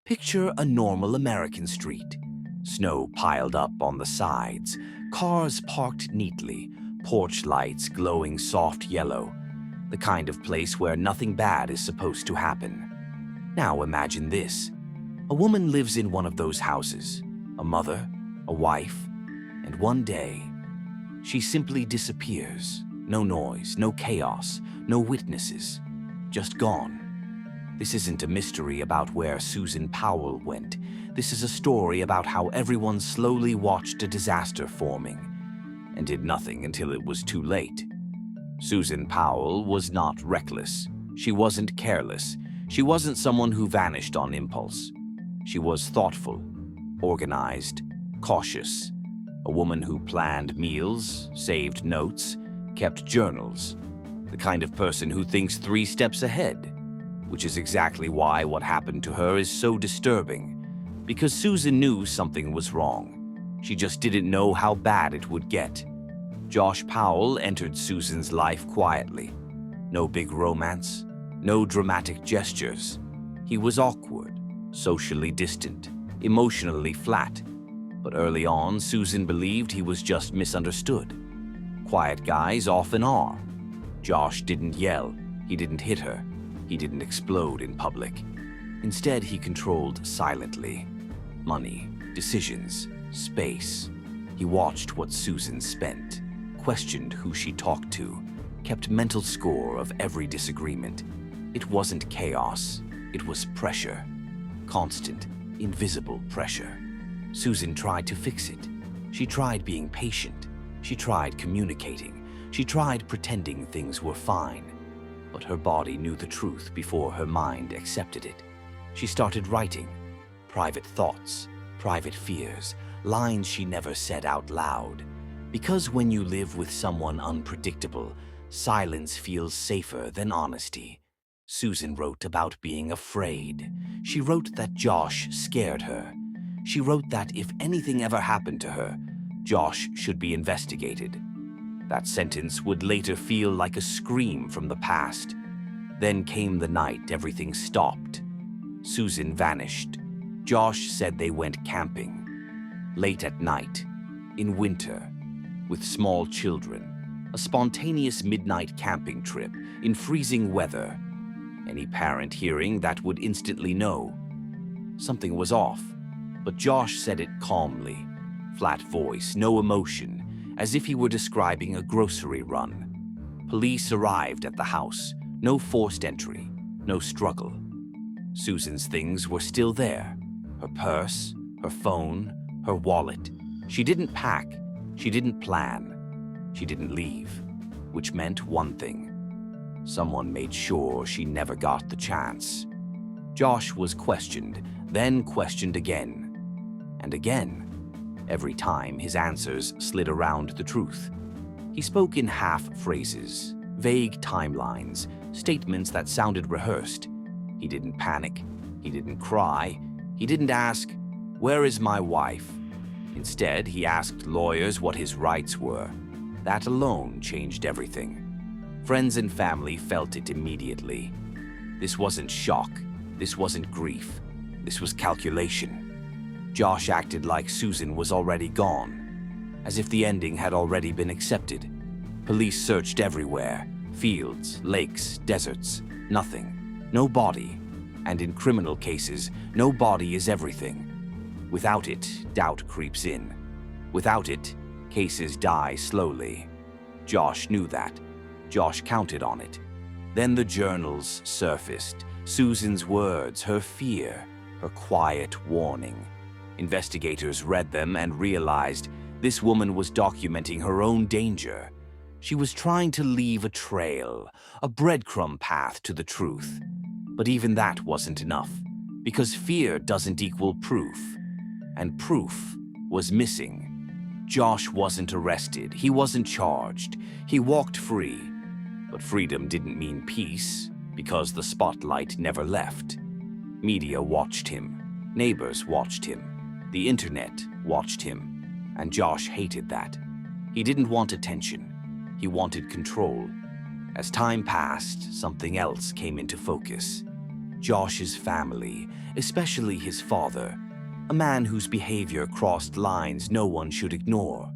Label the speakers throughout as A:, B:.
A: Picture a normal American street. Snow piled up on the sides, cars parked neatly, porch lights glowing soft yellow, the kind of place where nothing bad is supposed to happen. Now imagine this. A woman lives in one of those houses, a mother, a wife, and one day, she simply disappears. No noise, no chaos, no witnesses, just gone. This isn't a mystery about where Susan Powell went. This is a story about how everyone slowly watched a disaster forming and did nothing until it was too late. Susan Powell was not reckless. She wasn't careless. She wasn't someone who vanished on impulse. She was thoughtful, organized, cautious. A woman who planned meals, saved notes, kept journals. The kind of person who thinks 3 steps ahead. Which is exactly why what happened to her is so disturbing. Because Susan knew something was wrong. She just didn't know how bad it would get. Josh Powell entered Susan's life quietly. No big romance, no dramatic gestures. He was awkward, socially distant, emotionally flat. But early on, Susan believed he was just misunderstood. Quiet guys often are. Josh didn't yell, he didn't hit her. He didn't explode in public. Instead, he controlled silently. Money, decisions, space. He watched what Susan spent, questioned who she talked to, kept mental score of every disagreement. It wasn't chaos, it was pressure. Constant, invisible pressure. Susan tried to fix it. She tried being patient. She tried communicating. She tried pretending things were fine. But her body knew the truth before her mind accepted it. She started writing. Private thoughts, private fears, lines she never said out loud. Because when you live with someone unpredictable, silence feels safer than honesty. Susan wrote about being afraid. She wrote that Josh scared her. She wrote that if anything ever happened to her, Josh should be investigated. That sentence would later feel like a scream from the past. Then came the night everything stopped. Susan vanished. Josh said they went camping. Late at night, in winter, with small children. A spontaneous midnight camping trip in freezing weather. Any parent hearing that would instantly know. Something was off, but Josh said it calmly. Flat voice, no emotion. As if he were describing a grocery run. Police arrived at the house. No forced entry, no struggle. Susan's things were still there. Her purse, her phone, her wallet. She didn't pack. She didn't plan. She didn't leave, which meant one thing. Someone made sure she never got the chance. Josh was questioned, then questioned again. And again. Every time, his answers slid around the truth. He spoke in half-phrases, vague timelines, statements that sounded rehearsed. He didn't panic. He didn't cry. He didn't ask, "Where is my wife?" Instead, he asked lawyers what his rights were. That alone changed everything. Friends and family felt it immediately. This wasn't shock. This wasn't grief. This was calculation. Josh acted like Susan was already gone, as if the ending had already been accepted. Police searched everywhere, fields, lakes, deserts, nothing, no body. And in criminal cases, no body is everything. Without it, doubt creeps in. Without it, cases die slowly. Josh knew that. Josh counted on it. Then the journals surfaced, Susan's words, her fear, her quiet warning. Investigators read them and realized this woman was documenting her own danger. She was trying to leave a trail, a breadcrumb path to the truth. But even that wasn't enough, because fear doesn't equal proof. And proof was missing. Josh wasn't arrested, he wasn't charged, he walked free. But freedom didn't mean peace, because the spotlight never left. Media watched him, neighbors watched him. The internet watched him, and Josh hated that. He didn't want attention. He wanted control. As time passed, something else came into focus. Josh's family, especially his father, a man whose behavior crossed lines no one should ignore.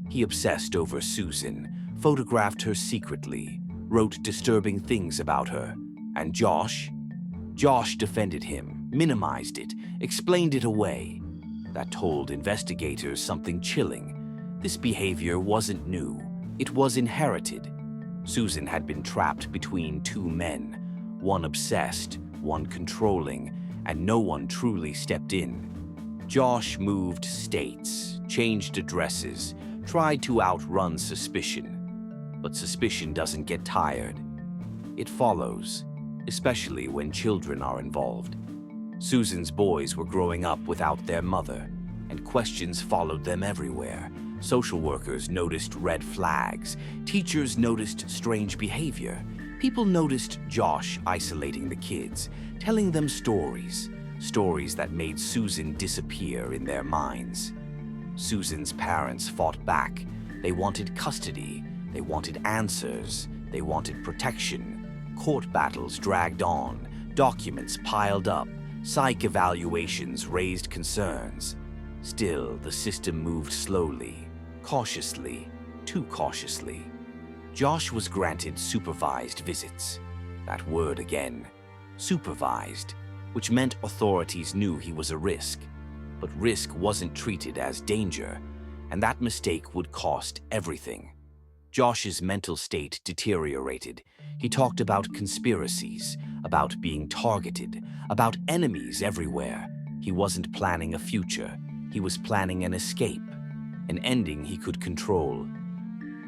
A: He obsessed over Susan, photographed her secretly, wrote disturbing things about her. And Josh defended him, minimized it, explained it away. That told investigators something chilling. This behavior wasn't new. It was inherited. Susan had been trapped between two men, one obsessed, one controlling, and no one truly stepped in. Josh moved states, changed addresses, tried to outrun suspicion. But suspicion doesn't get tired. It follows, especially when children are involved. Susan's boys were growing up without their mother, and questions followed them everywhere. Social workers noticed red flags. Teachers noticed strange behavior. People noticed Josh isolating the kids, telling them stories that made Susan disappear in their minds. Susan's parents fought back. They wanted custody. They wanted answers. They wanted protection. Court battles dragged on. Documents piled up. Psych evaluations raised concerns. Still, the system moved slowly, cautiously, too cautiously. Josh was granted supervised visits. That word again, supervised, which meant authorities knew he was a risk. But risk wasn't treated as danger, and that mistake would cost everything. Josh's mental state deteriorated. He talked about conspiracies, about being targeted, about enemies everywhere. He wasn't planning a future. He was planning an escape, an ending he could control.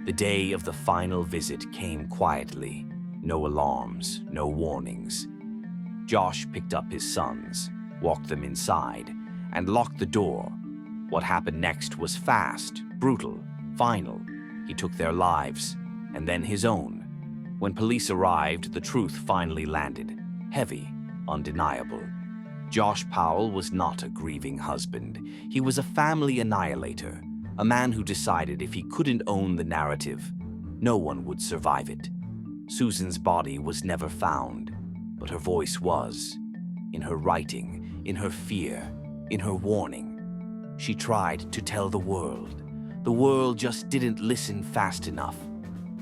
A: The day of the final visit came quietly. No alarms, no warnings. Josh picked up his sons, walked them inside, and locked the door. What happened next was fast, brutal, final. He took their lives, and then his own. When police arrived, the truth finally landed. Heavy, undeniable. Josh Powell was not a grieving husband. He was a family annihilator, a man who decided if he couldn't own the narrative, no one would survive it. Susan's body was never found, but her voice was. In her writing, in her fear, in her warning. She tried to tell the world. The world just didn't listen fast enough.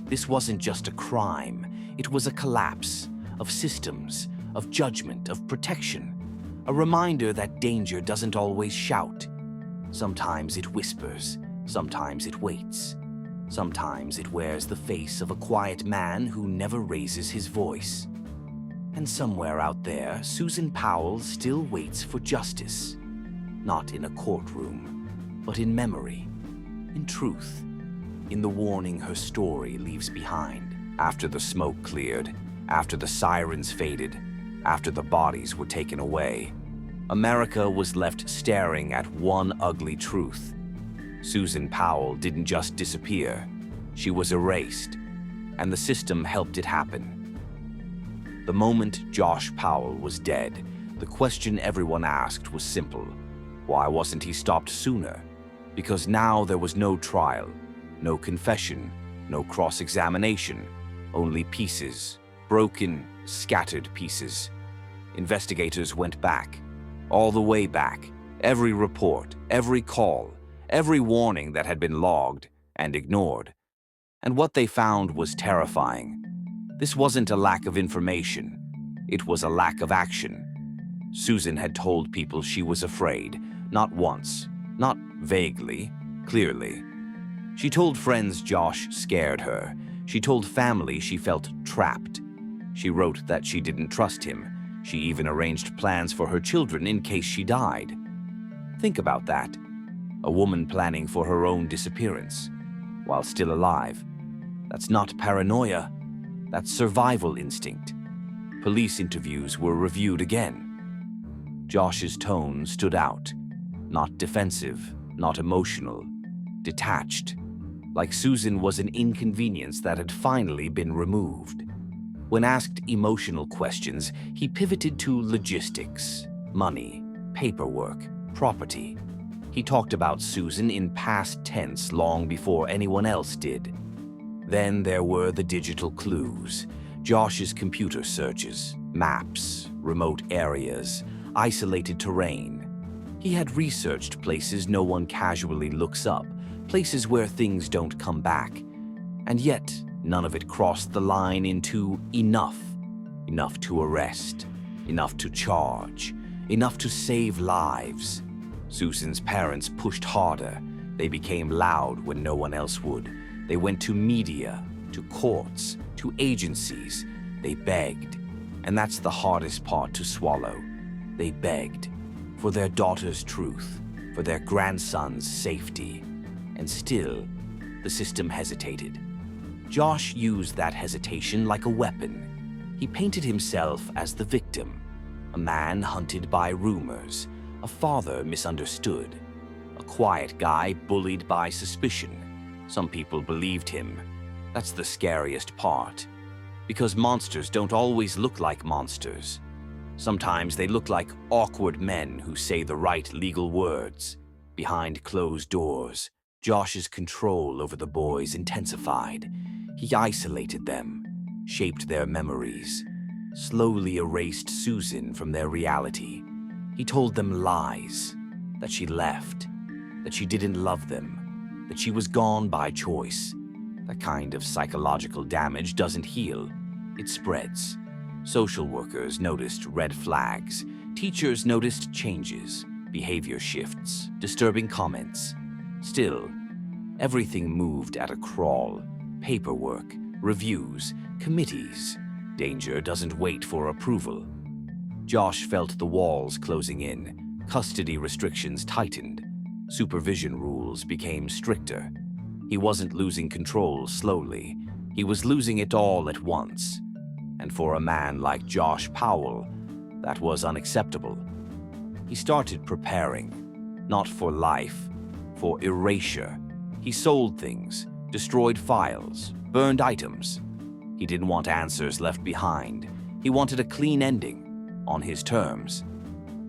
A: This wasn't just a crime. It was a collapse of systems, of judgment, of protection. A reminder that danger doesn't always shout. Sometimes it whispers. Sometimes it waits. Sometimes it wears the face of a quiet man who never raises his voice. And somewhere out there, Susan Powell still waits for justice. Not in a courtroom, but in memory. In truth, in the warning her story leaves behind. After the smoke cleared, after the sirens faded, after the bodies were taken away, America was left staring at one ugly truth. Susan Powell didn't just disappear. She was erased, and the system helped it happen. The moment Josh Powell was dead, the question everyone asked was simple. Why wasn't he stopped sooner? Because now there was no trial, no confession, no cross-examination, only pieces, broken, scattered pieces. Investigators went back, all the way back, every report, every call, every warning that had been logged and ignored. And what they found was terrifying. This wasn't a lack of information, it was a lack of action. Susan had told people she was afraid, not once, not vaguely, clearly. She told friends Josh scared her. She told family she felt trapped. She wrote that she didn't trust him. She even arranged plans for her children in case she died. Think about that. A woman planning for her own disappearance, while still alive. That's not paranoia. That's survival instinct. Police interviews were reviewed again. Josh's tone stood out. Not defensive, not emotional, detached. Like Susan was an inconvenience that had finally been removed. When asked emotional questions, he pivoted to logistics, money, paperwork, property. He talked about Susan in past tense long before anyone else did. Then there were the digital clues, Josh's computer searches, maps, remote areas, isolated terrain. He had researched places no one casually looks up, places where things don't come back. And yet, none of it crossed the line into enough. Enough to arrest, enough to charge, enough to save lives. Susan's parents pushed harder. They became loud when no one else would. They went to media, to courts, to agencies. They begged. And that's the hardest part to swallow. They begged for their daughter's truth, for their grandson's safety. And still, the system hesitated. Josh used that hesitation like a weapon. He painted himself as the victim, a man hunted by rumors, a father misunderstood, a quiet guy bullied by suspicion. Some people believed him. That's the scariest part. Because monsters don't always look like monsters. Sometimes they look like awkward men who say the right legal words. Behind closed doors, Josh's control over the boys intensified. He isolated them, shaped their memories, slowly erased Susan from their reality. He told them lies, that she left, that she didn't love them, that she was gone by choice. That kind of psychological damage doesn't heal, it spreads. Social workers noticed red flags, teachers noticed changes, behavior shifts, disturbing comments. Still, everything moved at a crawl. Paperwork, reviews, committees. Danger doesn't wait for approval. Josh felt the walls closing in, custody restrictions tightened, supervision rules became stricter. He wasn't losing control slowly, he was losing it all at once. And for a man like Josh Powell, that was unacceptable. He started preparing, not for life, for erasure. He sold things, destroyed files, burned items. He didn't want answers left behind. He wanted a clean ending, on his terms.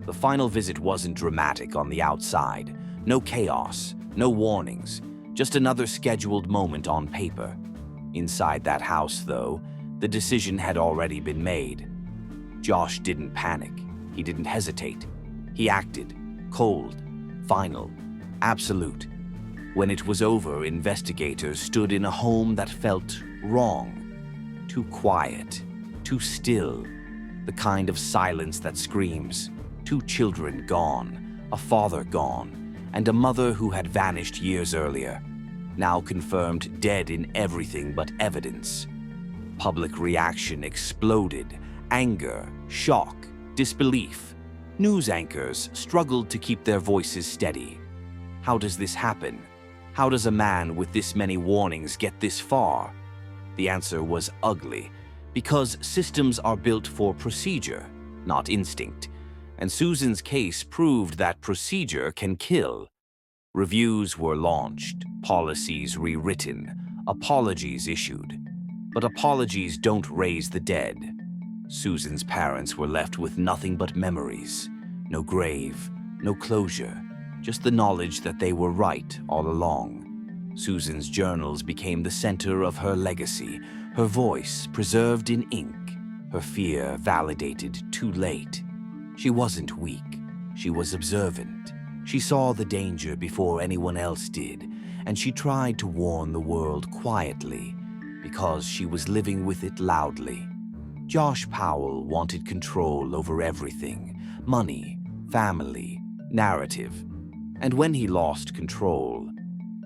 A: The final visit wasn't dramatic on the outside. No chaos, no warnings, just another scheduled moment on paper. Inside that house, though, the decision had already been made. Josh didn't panic. He didn't hesitate. He acted, cold, final, absolute. When it was over, investigators stood in a home that felt wrong. Too quiet, too still, the kind of silence that screams. 2 children gone, a father gone, and a mother who had vanished years earlier, now confirmed dead in everything but evidence. Public reaction exploded. Anger, shock, disbelief. News anchors struggled to keep their voices steady. How does this happen? How does a man with this many warnings get this far? The answer was ugly, because systems are built for procedure, not instinct. And Susan's case proved that procedure can kill. Reviews were launched, policies rewritten, apologies issued. But apologies don't raise the dead. Susan's parents were left with nothing but memories. No grave, no closure, just the knowledge that they were right all along. Susan's journals became the center of her legacy, her voice preserved in ink, her fear validated too late. She wasn't weak, she was observant. She saw the danger before anyone else did, and she tried to warn the world quietly, because she was living with it loudly. Josh Powell wanted control over everything: money, family, narrative. And when he lost control,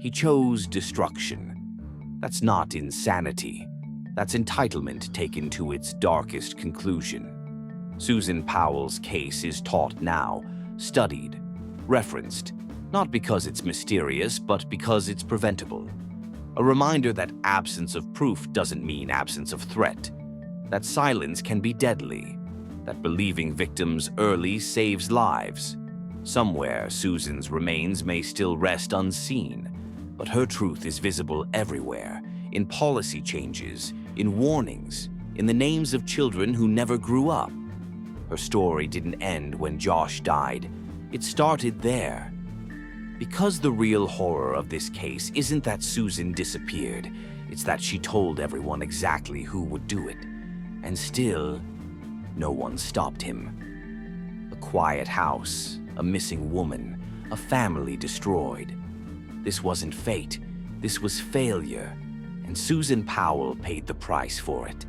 A: he chose destruction. That's not insanity. That's entitlement taken to its darkest conclusion. Susan Powell's case is taught now, studied, referenced, not because it's mysterious, but because it's preventable. A reminder that absence of proof doesn't mean absence of threat, that silence can be deadly, that believing victims early saves lives. Somewhere, Susan's remains may still rest unseen, but her truth is visible everywhere, in policy changes, in warnings, in the names of children who never grew up. Her story didn't end when Josh died. It started there. Because the real horror of this case isn't that Susan disappeared, it's that she told everyone exactly who would do it. And still, no one stopped him. A quiet house, a missing woman, a family destroyed. This wasn't fate, this was failure, and Susan Powell paid the price for it.